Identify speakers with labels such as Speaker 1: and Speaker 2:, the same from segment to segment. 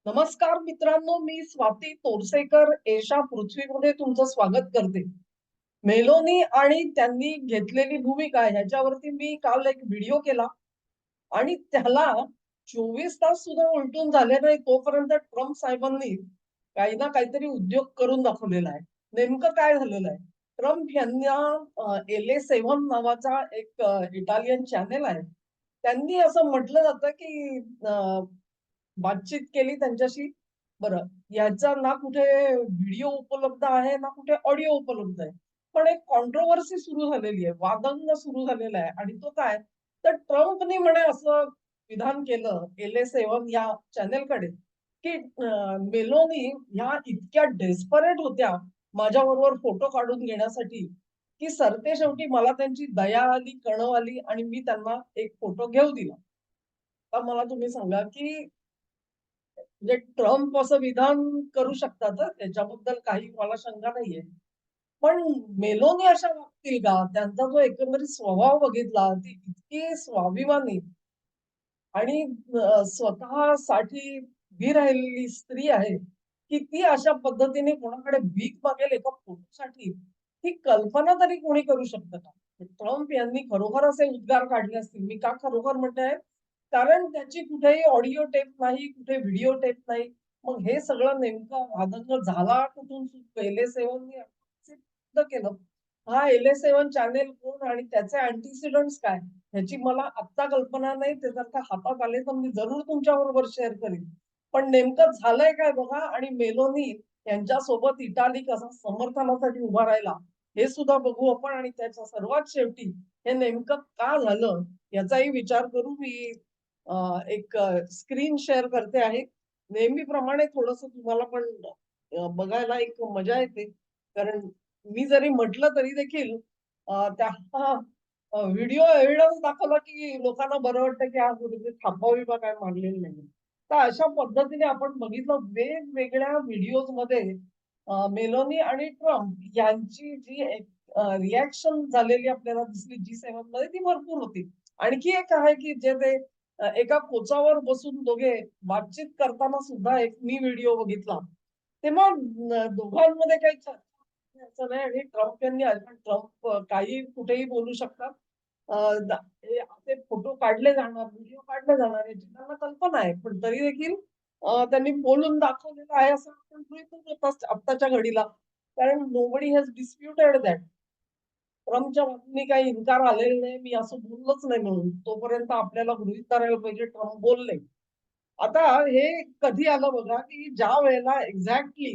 Speaker 1: नमस्कार मित्रांनो, मी स्वाती तोरसेकर एशा पृथ्वीमध्ये तुमचं स्वागत करते. मेलोनी आणि त्यांनी घेतलेली भूमिका ह्याच्यावरती मी काल एक व्हिडिओ केला आणि त्याला 24 तास सुद्धा उलटून झाले नाही तोपर्यंत ट्रम्प साहेबांनी काही ना काहीतरी उद्योग करून दाखवलेला आहे. नेमकं काय झालेलं आहे? ट्रम्प यांना LA7 नावाचा एक इटालियन चॅनेल आहे. त्यांनी असं म्हटलं जातं की बातचीत केली त्यांच्याशी. बरं, याचा ना कुठे व्हिडिओ उपलब्ध आहे, ना कुठे ऑडिओ उपलब्ध आहे. पण एक कॉन्ट्रोव्हर्सी सुरू झालेली आहे, वादंग सुरू झालेला आहे आणि तो काय, तर ट्रम्पने म्हणे असं विधान केलं LA7 या चॅनेलकडे, की मेलोनी ह्या इतक्या डेस्परेट होत्या माझ्याबरोबर फोटो काढून घेण्यासाठी, की सरतेशेवटी मला त्यांची दया आली, कणव आली आणि मी त्यांना एक फोटो घेऊ दिला. आता मला तुम्ही सांगा, की म्हणजे ट्रम्प असं विधान करू शकतात हं, त्याच्याबद्दल काही मला शंका नाहीये. पण मेलोनी अशा वागतील का? त्यांचा जो एकंदरीत स्वभाव बघितला, ती इतकी स्वाभिमानी आणि स्वतःसाठी उभी राहिलेली स्त्री आहे, की ती अशा पद्धतीने कोणाकडे भीक मागेल एका फोटोसाठी, ही कल्पना तरी कोणी करू शकतं का? ट्रम्प यांनी खरोखर असे उद्गार काढले असतील. मी का खरोखर म्हणते आहे? कारण त्याची कुठेही ऑडिओ टेप नाही, कुठे व्हिडिओ टेप नाही. मग हे सगळं नेमकं वादंग झाला कुठून सुरू LA7 सिद्ध केलं. हा LA7 चॅनेल कोण आणि त्याचे अँटिसिडंट्स काय? ह्याची मला आत्ता कल्पना नाही. ते जर का हातात आले तर मी जरूर तुमच्याबरोबर शेअर करीन. पण नेमकं झालंय काय बघा आणि मेलोनी यांच्यासोबत इटाली कसा समर्थनासाठी उभा राहिला, हे सुद्धा बघू आपण आणि त्याच्या सर्वात शेवटी हे नेमकं का झालं याचाही विचार करू. मी एक स्क्रीन शेअर करते आहे. नेहमीप्रमाणे थोडंसं तुम्हाला पण बघायला एक मजा येते. कारण मी जरी म्हटलं तरी देखील त्या व्हिडिओ एव्हिडन्स दाखवला, की लोकांना बरं वाटतं, की हा कुठेतरी थांबवा-बिंबवा काय मांडलेली नाहीये. तर अशा पद्धतीने आपण बघितलं वेगवेगळ्या व्हिडिओजमध्ये मेलोनी आणि ट्रम्प यांची जी एक रिएक्शन झालेली आपल्याला दिसली G7 मध्ये ती भरपूर होती. आणखी एक आहे, की जे ते एका कोचावर बसून दोघे बातचीत करताना सुद्धा एक मी व्हिडिओ बघितला. तेव्हा दोघांमध्ये काही चर्चा असं नाही आणि ट्रम्प यांनी ट्रम्प काहीही कुठेही बोलू शकतात. हे असे फोटो काढले जाणार, व्हिडिओ काढले जाणार याची त्यांना कल्पना आहे. पण तरी देखील त्यांनी बोलून दाखवलेलं आहे असं आपण गृहीत धरत आत्ताच्या घडीला. कारण नोबडी हॅज डिस्प्युटेड दॅट. ट्रम्पच्या बाजूने काही इन्कार आलेला नाही. मी असं बोललोच नाही म्हणून. तोपर्यंत आपल्याला गृहीत धरायला पाहिजे ट्रम्प बोलले. आता हे कधी आलं बघा, की ज्या वेळेला एक्झॅक्टली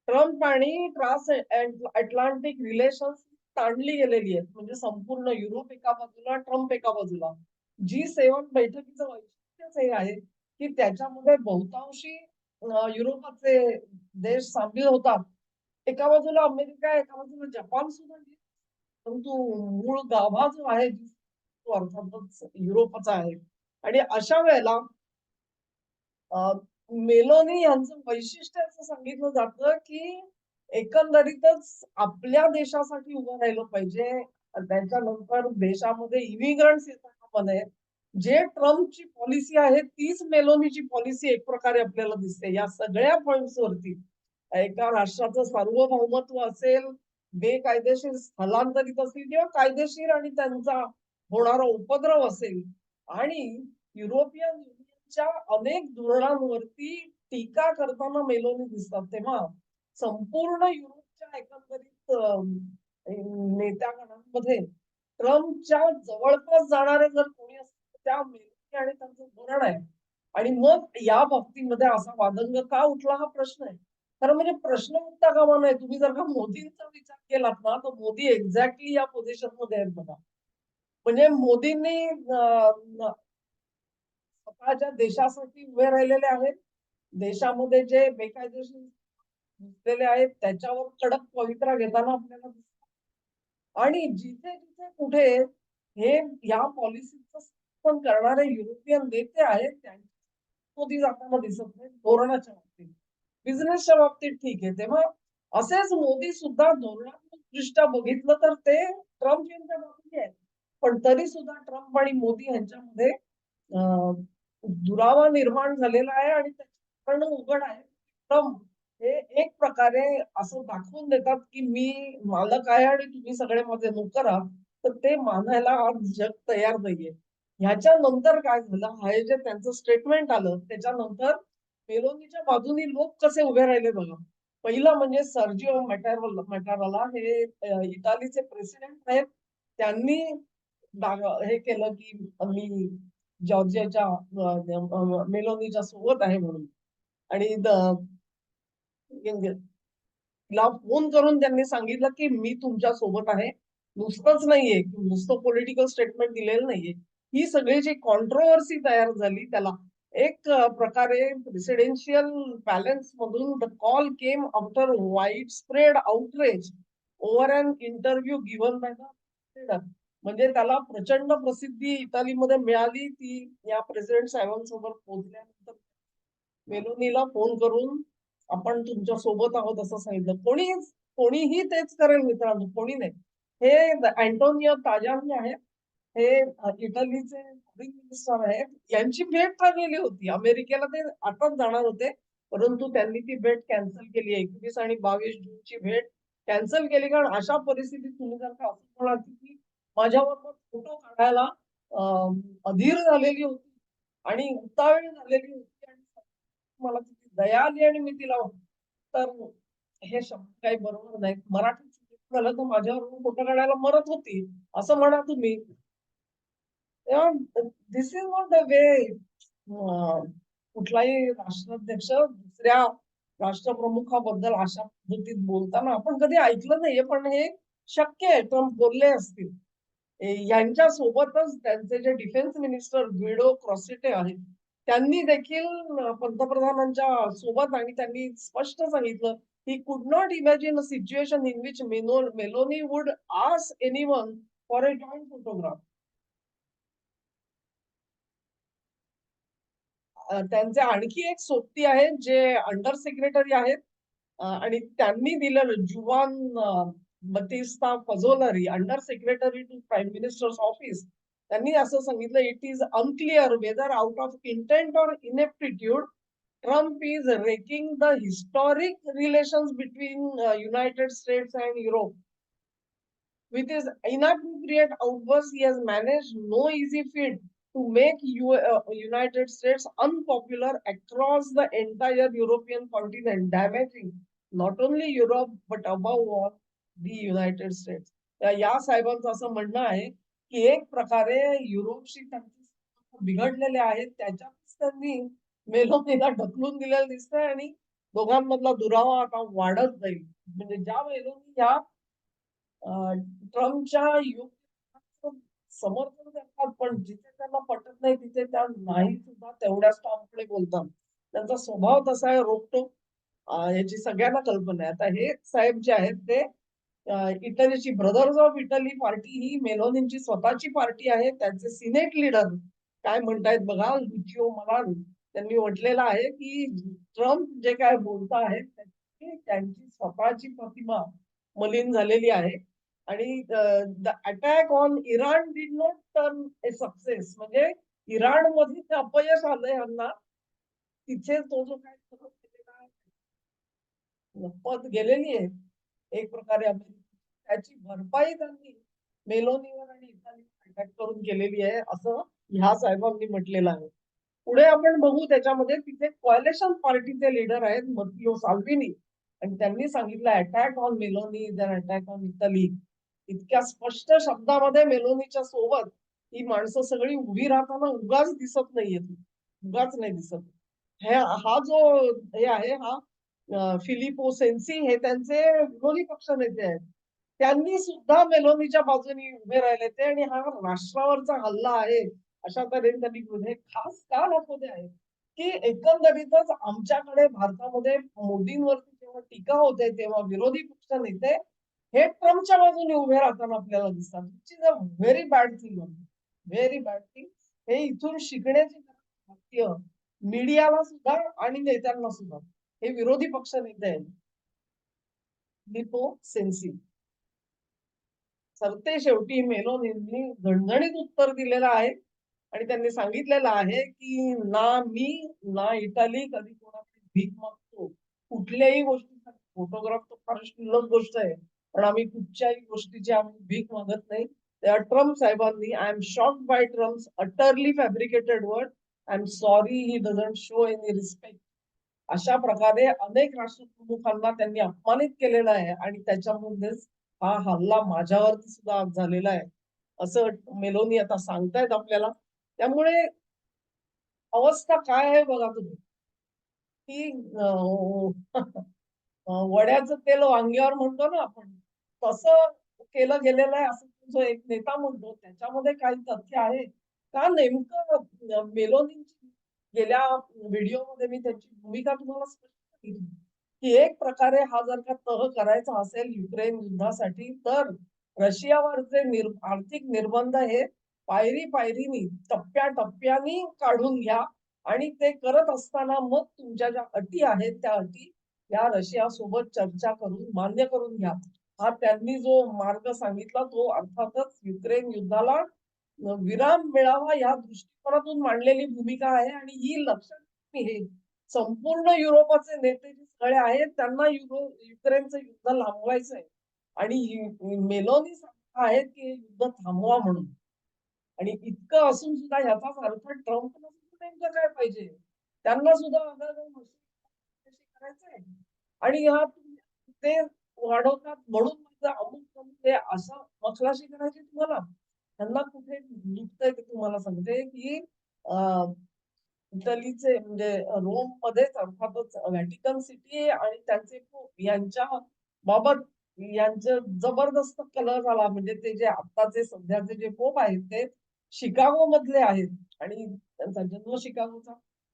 Speaker 1: ट्रम्प आणि अटलांटिक रिलेशन्स ताणली गेलेली आहेत. म्हणजे संपूर्ण युरोप एका बाजूला, ट्रम्प एका बाजूला. G7 बैठकीचं वैशिष्ट्यच हे आहे, की त्याच्यामध्ये बहुतांशी युरोपाचे देश सामील होतात. एका बाजूला अमेरिका, एका बाजूला जपान सुद्धा आहे. परंतु मूळ गाभा जो आहे, तो अर्थातच युरोपचा आहे. आणि अशा वेळेला अ, मेलोनी यांचं वैशिष्ट्य असं सांगितलं जातं, की एकंदरीतच आपल्या देशासाठी उभं राहिलं पाहिजे. त्याच्यानंतर देशामध्ये इमिग्रंट्स येता कामा नयेत. जे ट्रम्पची पॉलिसी आहे तीच मेलोनीची पॉलिसी एक प्रकारे आपल्याला दिसते. या सगळ्या पॉइंट्स वरती एका राष्ट्राचं सार्वभौमत्व असेल, बेकायदेशीर स्थलांतरित असतील किंवा कायदेशीर आणि त्यांचा होणारा उपद्रव असेल आणि युरोपियन युनियनच्या अनेक धोरणांवरती टीका करताना मेलोनी दिसतात. तेव्हा संपूर्ण युरोपच्या एकंदरीत नेत्यागणांमध्ये ट्रम्पच्या जवळपास जाणारे जर कोणी असतील तर त्या मेलोनी आणि त्यांचं धोरण आहे. आणि मग या बाबतीमध्ये असा वादंग का उठला हा प्रश्न आहे. खरं म्हणजे प्रश्न उठता कामा नये. तुम्ही जर का मोदींचा विचार केलात ना, तर मोदी एक्झॅक्टली या पोझिशनमध्ये आहेत बघा. म्हणजे मोदींनी स्वतःच्या देशासाठी उभे राहिलेले आहेत. देशामध्ये जे बेकायदेशीर घुसलेले आहेत त्याच्यावर कडक पवित्रा घेताना आपल्याला दिसतं. आणि जिथे-जिथे कुठे हे या पॉलिसीचं समर्थन करणारे युरोपियन नेते आहेत, त्यांच्या मोदी जाताना दिसत नाही धोरणाच्या बाबतीत. बिझनेसच्या बाबतीत ठीक आहे. तेव्हा असेच मोदी सुद्धा धोरणात्मकदृष्ट्या बघितलं तर ते ट्रम्प यांच्या बाजूने आहेत. पण तरी सुद्धा ट्रम्प आणि मोदी यांच्यामध्ये दुरावा निर्माण झालेला आहे आणि कारण उघड आहे. ट्रम्प हे एक प्रकारे असं दाखवून देतात, की मी मालक आहे आणि तुम्ही सगळे माझे नोकर आहात. तर ते मानायला आज जग तयार नाहीये. ह्याच्यानंतर काय झालं, हे जे त्यांचं स्टेटमेंट आलं, त्याच्यानंतर मेलोनीच्या बाजूनी लोक कसे उभे राहिले बघा. पहिलं म्हणजे सर्जिओ मॅटारोला हे इटालीचे प्रेसिडेंट आहेत. त्यांनी हे केलं, की मी जॉर्जियाच्या मेलोनीच्या सोबत आहे म्हणून. आणि तिला फोन करून त्यांनी सांगितलं, की मी तुमच्या सोबत आहे. नुसतंच नाहीये, की नुसतं पॉलिटिकल स्टेटमेंट दिलेलं नाहीये. ही सगळी जी कॉन्ट्रोव्हर्सी तयार झाली त्याला एक प्रकारे प्रेसिडेन्शियल पॅलेस मधून the call came after widespread outrage over an interview given by the म्हणजे त्याला प्रचंड प्रसिद्धी इटालीमध्ये मिळाली. ती या प्रेसिडेंट साहेबांसोबत पोहोचल्यानंतर मेलोनीला फोन करून आपण तुमच्या सोबत आहोत असं सांगितलं. कोणीही तेच करेल मित्रांनो, कोणी नाही. हे अँटोनियो ताजानी आहेत. हे इटलीचे फॉरेन मिनिस्टर आहेत. यांची भेट ठरलेली होती. अमेरिकेला ते आताच जाणार होते. परंतु त्यांनी ती भेट कॅन्सल केली. 21 आणि 22 जूनची भेट कॅन्सल केली. कारण अशा परिस्थितीत तुम्ही जर का असं म्हणाल, की माझ्याबरोबर फोटो काढायला अधीर झालेली होती आणि उतावळी झालेली होती आणि मला तिची दया आली आणि मी तिला तर हे शब्द काही बरोबर नाहीत. मराठीत झालं तर माझ्यावर फोटो काढायला मरत होती असं म्हणा तुम्ही. दिस इज नॉट द वे कुठलाही राष्ट्राध्यक्ष दुसऱ्या राष्ट्रप्रमुखाबद्दल अशा पद्धतीत बोलताना आपण कधी ऐकलं नाहीये, पण हे शक्य आहे. ट्रम्प बोलले असतील. यांच्या सोबतच त्यांचे जे डिफेन्स मिनिस्टर ग्विडो क्रॉसिटे आहेत त्यांनी देखील पंतप्रधानांच्या सोबत आणि त्यांनी स्पष्ट सांगितलं he could not imagine a situation in which Meloni would ask anyone for a joint photograph. त्यांचे आणखी एक सोबती आहेत जे अंडर सेक्रेटरी आहेत आणि त्यांनी दिलेलं Giovanbattista Fazzolari under secretary to prime minister's office त्यांनी असं सांगितलं it is unclear whether out of intent or ineptitude Trump is wrecking the historic relations between United States and Europe. With his inappropriate outbursts, he has managed no easy feat to make United States unpopular across the entire European continent, damaging not only Europe but above all the United States. या साहेबांचं असं म्हणणं आहे की एक प्रकारे युरोपशी त्यांचे संबंध बिघडलेले आहेत त्याच्यातच त्यांनी मेलोनीला ढकलून दिलेलं दिसतंय आणि दोघांमधला दुरावा आता वाढत जाईल. म्हणजे ज्या मेलोनी ह्या ट्रम्पच्या युक्तीचं समर्थन करतात पण जिथे त्यांना पटत नाही तिथे त्या नाही सुद्धा तेवढ्याच ठामपणे बोलतात. त्यांचा स्वभाव तसा आहे रोखटोक. याची सगळ्यांना कल्पना आहे. आता हे साहेब जे आहेत ते इटलीची ब्रदर्स ऑफ इटली पार्टी ही मेलोनींची स्वतःची पार्टी आहे. त्यांचे सिनेट लीडर काय म्हणतायत बघा लुचिओ मलान त्यांनी म्हटलेलं आहे की ट्रम्प जे काय बोलत आहेत त्यांची स्वतःची प्रतिमा मलिन झालेली आहे. आणि the attack on Iran did not turn a success म्हणजे इराण मध्ये ते अपयश आलंय यांना तिथे तो जो काय पद गेलेली आहे एक प्रकारे त्याची भरपाई त्यांनी मेलोनीवर आणि इटालीवर अटॅक करून केलेली आहे असं ह्या साहेबांनी म्हटलेलं आहे. पुढे आपण बघू त्याच्यामध्ये तिथे कॉलेशन पार्टीचे लीडर आहेत मतियो साल्विनी आणि त्यांनी सांगितलं attack on Meloni then attack on Italy. इतक्या स्पष्ट शब्दामध्ये मेलोनीच्या सोबत ही माणसं सगळी उभी राहताना उगाच दिसत नाहीयेत. उगाच नाही दिसत. हा जो हे आहे हा फिलिपो सेन्सी हे त्यांचे विरोधी पक्ष नेते आहेत. त्यांनी सुद्धा मेलोनीच्या बाजूने उभे राहिले ते आणि हा राष्ट्रावरचा हल्ला आहे अशा तऱ्हेने त्यांनी हे खास का दाखवले आहे की एकंदरीतच आमच्याकडे भारतामध्ये मोदींवरती जेव्हा टीका होते तेव्हा विरोधी पक्ष नेते हे ट्रम्पच्या बाजूने उभे राहताना आपल्याला दिसतात. Which is a very bad thing. Very bad thing. हे इथून शिकण्याची भारतीय मीडियाला सुद्धा आणि नेत्यांना सुद्धा. हे विरोधी पक्ष नेते आहेत. फिलिपो सेन्सी. सरते शेवटी मेलोनींनी झणझणीत उत्तर दिलेलं आहे आणि त्यांनी सांगितलेलं आहे की ना मी ना इटाली कधी कोणाकडे भीक मागतो कुठल्याही गोष्टीसाठी. फोटोग्राफ तर फार क्षुल्लक गोष्ट आहे, पण आम्ही कुठच्याही गोष्टीची आम्ही भीक मागत नाही. त्या ट्रम्प साहेबांनी, I am shocked by Trump's utterly fabricated word, I am sorry he doesn't show any respect. अशा प्रकारे अनेक राष्ट्रप्रमुखांना त्यांनी अपमानित केलेलं आहे आणि त्याच्यामध्येच हा हल्ला माझ्यावरती सुद्धा आज झालेला आहे असं मेलोनी आता सांगतायत आपल्याला. त्यामुळे अवस्था काय आहे बघा तुम्ही, की वड्याचं तेल वांग्यावर म्हणतो ना आपण, तसं केलं गेलेलं आहे असं जो एक नेता म्हणतो. त्याच्यामध्ये काही तथ्य आहे का? नेमकं मेलोनींची गेल्या व्हिडिओमध्ये मी त्यांची भूमिका तुम्हाला स्पष्ट सांगितली, की एक प्रकारे हा जर का तह करायचा असेल युक्रेन युद्धासाठी, तर रशियावरचे आर्थिक निर्बंध हे पायरी-पायरीनी, टप्प्या-टप्प्यानी काढून घ्या आणि ते करत असताना मग तुमच्या ज्या अटी आहेत, त्या अटी या रशियासोबत चर्चा करून मान्य करून घ्या. हा त्यांनी जो मार्ग सांगितला तो अर्थातच युक्रेन युद्धाला विराम मिळावा या दृष्टिकोनातून मांडलेली भूमिका आहे आणि ही लक्षात घ्या. हे संपूर्ण युरोपाचे नेते जे सगळे आहेत त्यांना युक्रेनचं युद्ध लांबवायचं आहे आणि मेलोनी सांगत आहेत की हे युद्ध थांबवा म्हणून. आणि इतकं असून सुद्धा ह्याचाच अर्थ ट्रम्पला सुद्धा नेमकं काय पाहिजे? त्यांना सुद्धा करायचंय आणि हा ते वाढवतात म्हणून माझं अमुक तमुक हे असं मखलाशी करायची तुम्हाला. त्यांना कुठे दुखतंय ते तुम्हाला सांगते, की इटलीचे म्हणजे रोममध्येच अर्थातच व्हॅटिकन सिटी आणि त्यांचे पोप यांच्या बाबत यांचं जबरदस्त कलह झाला. म्हणजे ते जे आत्ताचे सध्याचे जे पोप आहेत ते शिकागो मधले आहेत आणि त्यांचा जन्म शिकागोचा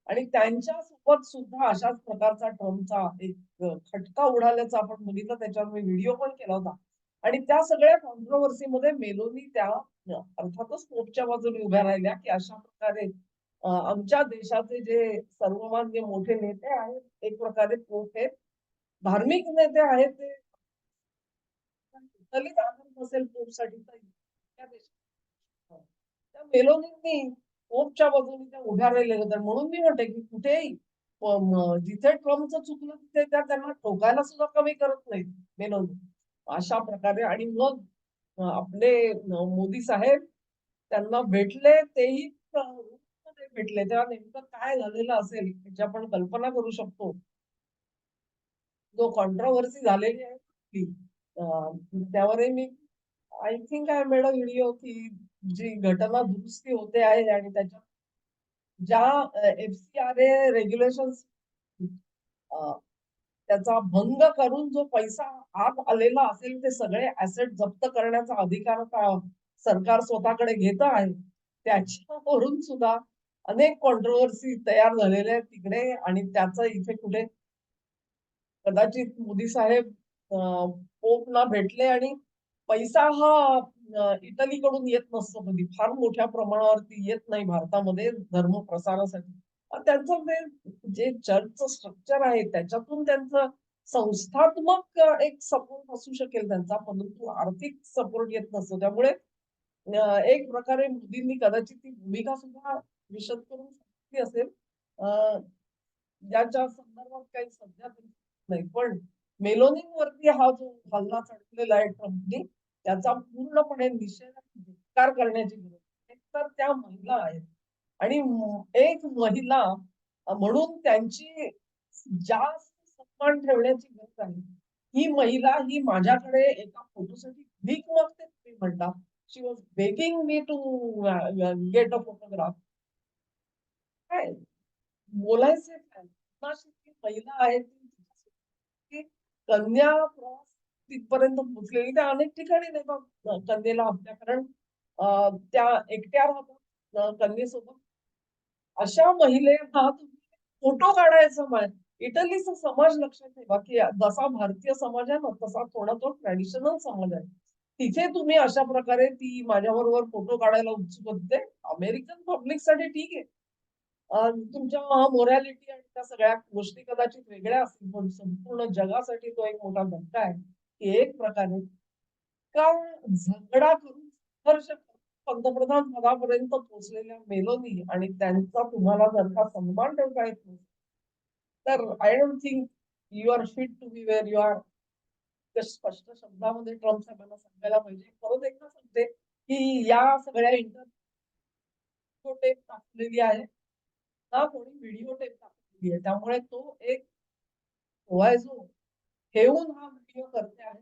Speaker 1: आणि त्यांच्या सोबत सुद्धा अशाच प्रकारचा ट्रम्पचा एक खटका उडाल्याचा आपण बघितलं. त्याच्यावर मी व्हिडिओ पण केला होता आणि त्या सगळ्या कॉन्ट्रोव्हर्सीमध्ये मेलोनी त्या अर्थातच पोपच्या बाजूने उभ्या राहिल्या, की अशा प्रकारे आमच्या देशाचे जे सर्वमान्य मोठे नेते आहेत, एक प्रकारे पोप आहेत, धार्मिक नेते आहेत ते दलित आनंद नसेल पोपसाठी तर त्या देशात त्या मेलोनींनी पोपच्या बाजूने त्या उभ्या राहिलेल्या होत्या. म्हणून मी म्हणते, की कुठेही जिथे ट्रम्पचं चुकलं तिथे त्या त्यांना ठोकायला सुद्धा कमी करत नाहीत मेलोनी. अशा प्रकारे आणि मग आपले मोदी साहेब त्यांना भेटले तेही रूममध्ये भेटले. तेव्हा नेमकं काय झालेलं असेल याची आपण कल्पना करू शकतो. जो कॉन्ट्रोव्हर्सी झालेली आहे ती त्यावरही मी I think I made a video की जी घटना दुरुस्ती होते आहे आणि त्याच्या ज्या एफसीआरए रेग्युलेशन्स त्याचा भंग करून जो पैसा आत आलेला असेल ते सगळे ऍसेट जप्त करण्याचा अधिकार आता सरकार स्वतःकडे घेत आहे. त्याच्यावरून सुद्धा अनेक कॉन्ट्रोव्हर्सी तयार झालेल्या आहेत तिकडे आणि त्याचं इथे कुठे कदाचित मोदी साहेब पोपला भेटले आणि पैसा हा इटलीकडून येत नसतो कधी. फार मोठ्या प्रमाणावरती येत नाही भारतामध्ये धर्म प्रसारासाठी. त्यांचं ते जे चर्चचं स्ट्रक्चर आहे त्याच्यातून त्यांचं संस्थात्मक एक सपोर्ट असू शकेल त्यांचा, परंतु आर्थिक सपोर्ट येत नसतो. त्यामुळे एक प्रकारे मोदींनी कदाचित ती भूमिका सुद्धा विशद करून सांगितली असेल. ज्याच्या संदर्भात काही सध्या तरी नाही. पण मेलोनींवरती हा जो हल्ला चढवलेला आहे ट्रम्पनी, त्याचा पूर्णपणे निषेध आणि धिक्कार करण्याची गरज आहे. एक तर त्या महिला आहेत आणि एक महिला म्हणून त्यांची जास्त सन्मान ठेवण्याची गरज आहे. ही महिला ही माझ्याकडे एका फोटोसाठी भीक मागते तुम्ही म्हणता. She was begging me to get a photograph. काय बोलायचंय काय? कुणाशी ती महिला आहे ती कन्या प्रवास तिथपर्यंत पोहोचलेली. त्या अनेक ठिकाणी नेतात कन्येला आपल्या कारण त्या एकट्या राहतात कन्येसोबत. अशा महिलेला तुम्ही फोटो काढायचा इटलीचा समाज लक्षात ठेवा, की जसा भारतीय समाज आहे ना तसा थोडा तो ट्रॅडिशनल समाज आहे. तिथे तुम्ही अशा प्रकारे ती माझ्याबरोबर फोटो काढायला उत्सुक होते. अमेरिकन पब्लिकसाठी ठीक आहे. तुमच्या मोरॅलिटी आणि त्या सगळ्या गोष्टी कदाचित वेगळ्या असतील, पण संपूर्ण जगासाठी तो एक मोठा धक्का आहे, की एक प्रकारे का झगडा करून संघर्ष करून पंतप्रधान पदापर्यंत पोहोचलेल्या मेलोनी आणि त्यांचा तुम्हाला जर का सन्मान ठेवता येत नसेल, तर I don't think you are fit to be where you are. स्पष्ट शब्दामध्ये ट्रम्प साहेबांना सांगायला पाहिजे. परत एकदा सांगते की या सगळ्या टेप टाकलेली आहे ना, कोणी व्हिडिओ टेप टाकलेली आहे. त्यामुळे तो एक जो ठेवून हा व्हिडिओ करते आहे.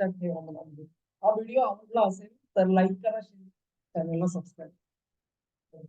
Speaker 1: लक्षात ठेवा मनामध्ये. हा व्हिडिओ आवडला असेल तर लाईक करा, चॅनलला सबस्क्राईब करा.